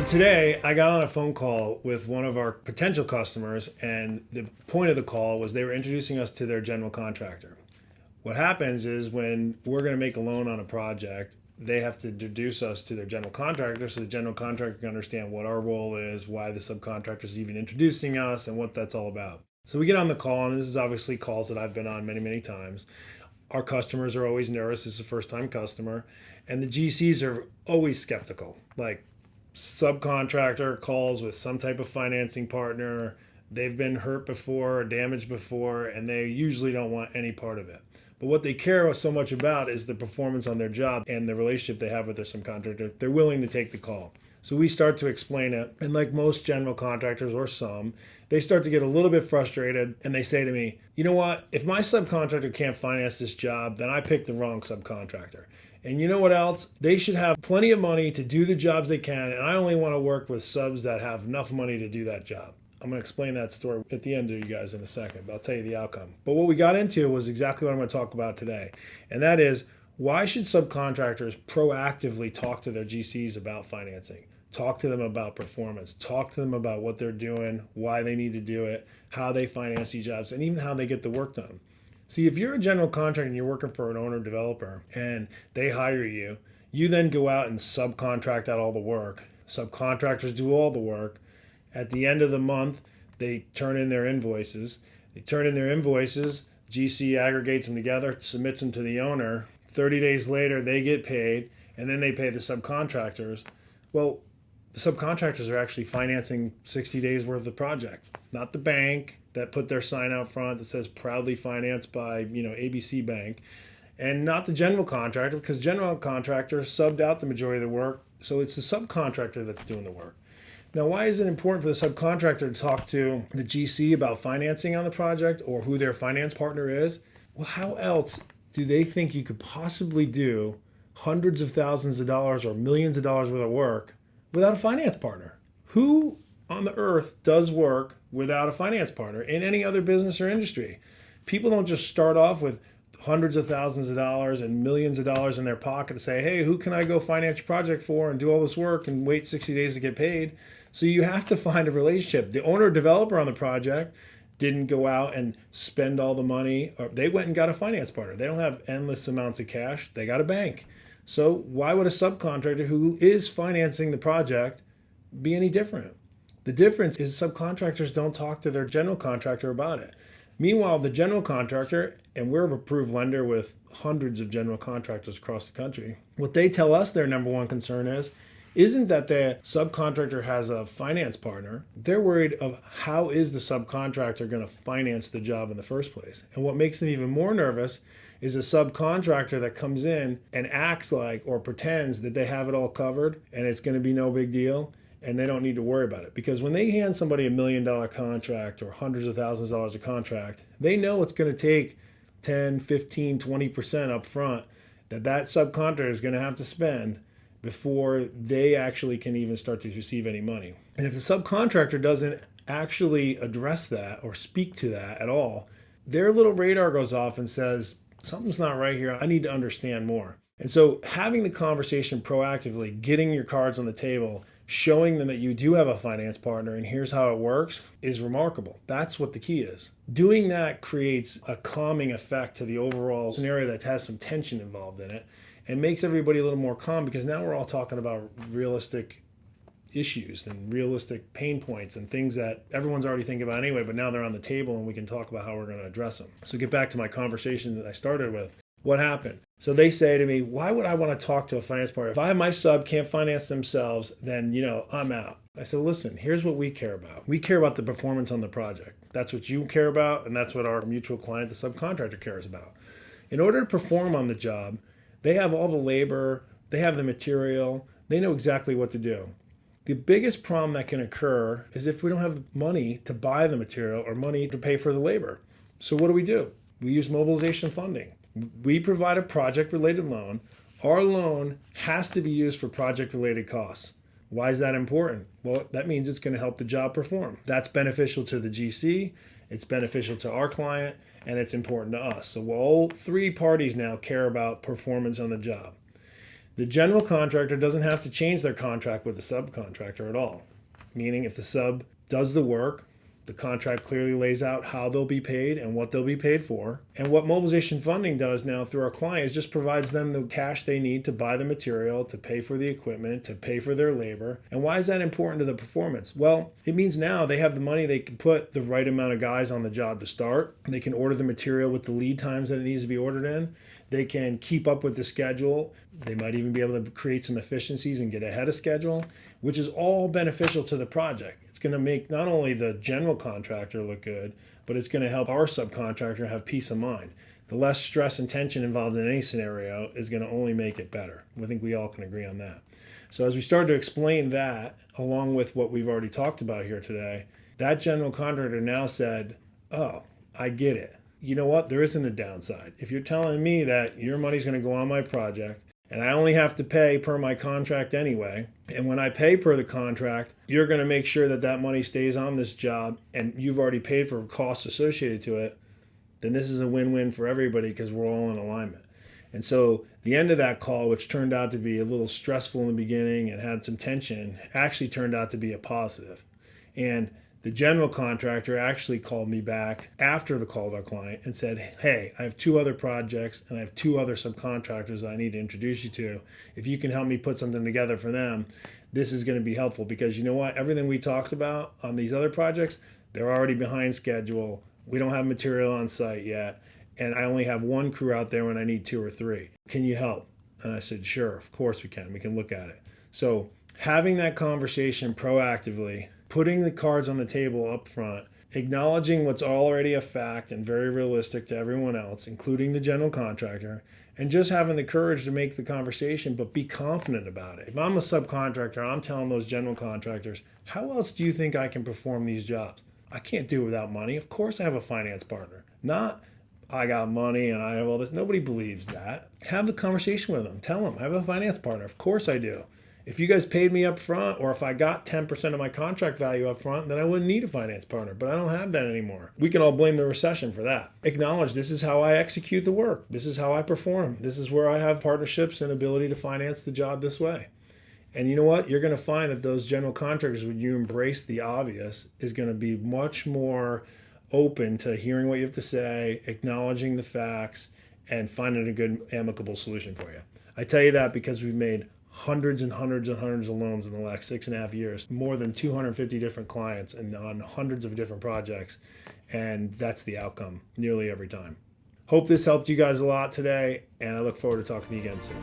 Today, I got on a phone call with one of our potential customers, and the point of the call was they were introducing us to their general contractor. What happens is when we're going to make a loan on a project, they have to introduce us to their general contractor so the general contractor can understand what our role is, why the subcontractor is even introducing us, and what that's all about. So we get on the call, and this is obviously calls that I've been on many, many times. Our customers are always nervous. It's a first-time customer, and the GCs are always skeptical. Like, subcontractor calls with some type of financing partner. They've been hurt before or damaged before, and they usually don't want any part of it. But what they care so much about is the performance on their job and the relationship they have with their subcontractor. They're willing to take the call. So we start to explain it. And like most general contractors or some, they start to get a little bit frustrated and they say to me, you know what? If my subcontractor can't finance this job, then I picked the wrong subcontractor. And you know what else? They should have plenty of money to do the jobs they can. And I only want to work with subs that have enough money to do that job. I'm going to explain that story at the end to you guys in a second, but I'll tell you the outcome. But what we got into was exactly what I'm going to talk about today. And that is, why should subcontractors proactively talk to their GCs about financing? Talk to them about performance. Talk to them about what they're doing, why they need to do it, how they finance these jobs, and even how they get the work done. See, if you're a general contractor and you're working for an owner developer and they hire you, you then go out and subcontract out all the work. Subcontractors do all the work. At the end of the month, they turn in their invoices. GC aggregates them together, submits them to the owner. 30 days later, they get paid, and then they pay the subcontractors. Well, the subcontractors are actually financing 60 days worth of the project, not the bank that put their sign out front that says proudly financed by, ABC Bank, and not the general contractor, because general contractor subbed out the majority of the work. So it's the subcontractor that's doing the work. Now, why is it important for the subcontractor to talk to the GC about financing on the project or who their finance partner is? Well, how else do they think you could possibly do hundreds of thousands of dollars or millions of dollars worth of work without a finance partner? Who on the earth does work without a finance partner in any other business or industry? People don't just start off with hundreds of thousands of dollars and millions of dollars in their pocket to say, hey, who can I go finance your project for and do all this work and wait 60 days to get paid? So you have to find a relationship. The owner developer on the project didn't go out and spend all the money. Or they went and got a finance partner. They don't have endless amounts of cash. They got a bank. So why would a subcontractor who is financing the project be any different? The difference is subcontractors don't talk to their general contractor about it. Meanwhile, the general contractor, and we're an approved lender with hundreds of general contractors across the country, what they tell us their number one concern isn't that the subcontractor has a finance partner. They're worried of how is the subcontractor going to finance the job in the first place. And what makes them even more nervous is a subcontractor that comes in and acts like or pretends that they have it all covered and it's going to be no big deal and they don't need to worry about it. Because when they hand somebody $1 million contract or hundreds of thousands of dollars a contract, they know it's going to take 10, 15, 20% up front that subcontractor is going to have to spend before they actually can even start to receive any money. And if the subcontractor doesn't actually address that or speak to that at all, their little radar goes off and says, something's not right here. I need to understand more. And so having the conversation proactively, getting your cards on the table, showing them that you do have a finance partner and here's how it works is remarkable. That's what the key is. Doing that creates a calming effect to the overall scenario that has some tension involved in it and makes everybody a little more calm, because now we're all talking about realistic issues and realistic pain points and things that everyone's already thinking about anyway, but now they're on the table and we can talk about how we're going to address them. So get back to my conversation that I started with. What happened? So they say to me, why would I want to talk to a finance partner? If my sub can't finance themselves, then, I'm out. I said, listen, here's what we care about. We care about the performance on the project. That's what you care about, and that's what our mutual client, the subcontractor, cares about. In order to perform on the job, they have all the labor, they have the material, they know exactly what to do. The biggest problem that can occur is if we don't have money to buy the material or money to pay for the labor. So what do? We use mobilization funding. We provide a project-related loan. Our loan has to be used for project-related costs. Why is that important? Well, that means it's going to help the job perform. That's beneficial to the GC, it's beneficial to our client, and it's important to us. So all three parties now care about performance on the job. The general contractor doesn't have to change their contract with the subcontractor at all. Meaning if the sub does the work, the contract clearly lays out how they'll be paid and what they'll be paid for. And what mobilization funding does now through our client is just provides them the cash they need to buy the material, to pay for the equipment, to pay for their labor. And why is that important to the performance? Well, it means now they have the money, they can put the right amount of guys on the job to start. They can order the material with the lead times that it needs to be ordered in. They can keep up with the schedule. They might even be able to create some efficiencies and get ahead of schedule, which is all beneficial to the project. It's going to make not only the general contractor look good, but it's going to help our subcontractor have peace of mind. The less stress and tension involved in any scenario is going to only make it better. I think we all can agree on that. So as we start to explain that, along with what we've already talked about here today, that general contractor now said, oh, I get it. You know what? There isn't a downside. If you're telling me that your money's going to go on my project, and I only have to pay per my contract anyway, and when I pay per the contract, you're going to make sure that that money stays on this job, and you've already paid for costs associated to it, then this is a win-win for everybody because we're all in alignment. And so the end of that call, which turned out to be a little stressful in the beginning and had some tension, actually turned out to be a positive. And the general contractor actually called me back after the call to our client and said, hey, I have 2 other projects and I have 2 other subcontractors that I need to introduce you to. If you can help me put something together for them, this is going to be helpful because you know what? Everything we talked about on these other projects, they're already behind schedule. We don't have material on site yet. And I only have 1 crew out there when I need 2 or 3. Can you help? And I said, sure, of course we can. We can look at it. So having that conversation proactively, putting the cards on the table up front, acknowledging what's already a fact and very realistic to everyone else, including the general contractor, and just having the courage to make the conversation, but be confident about it. If I'm a subcontractor, I'm telling those general contractors, how else do you think I can perform these jobs? I can't do it without money. Of course I have a finance partner. Not, I got money and I have all this. Nobody believes that. Have the conversation with them. Tell them, I have a finance partner. Of course I do. If you guys paid me up front, or if I got 10% of my contract value up front, then I wouldn't need a finance partner, but I don't have that anymore. We can all blame the recession for that. Acknowledge this is how I execute the work. This is how I perform. This is where I have partnerships and ability to finance the job this way. And you know what? You're going to find that those general contractors, when you embrace the obvious, is going to be much more open to hearing what you have to say, acknowledging the facts, and finding a good amicable solution for you. I tell you that because we've made hundreds and hundreds and hundreds of loans in the last 6.5 years, more than 250 different clients and on hundreds of different projects. And that's the outcome nearly every time. Hope this helped you guys a lot today, and I look forward to talking to you again soon.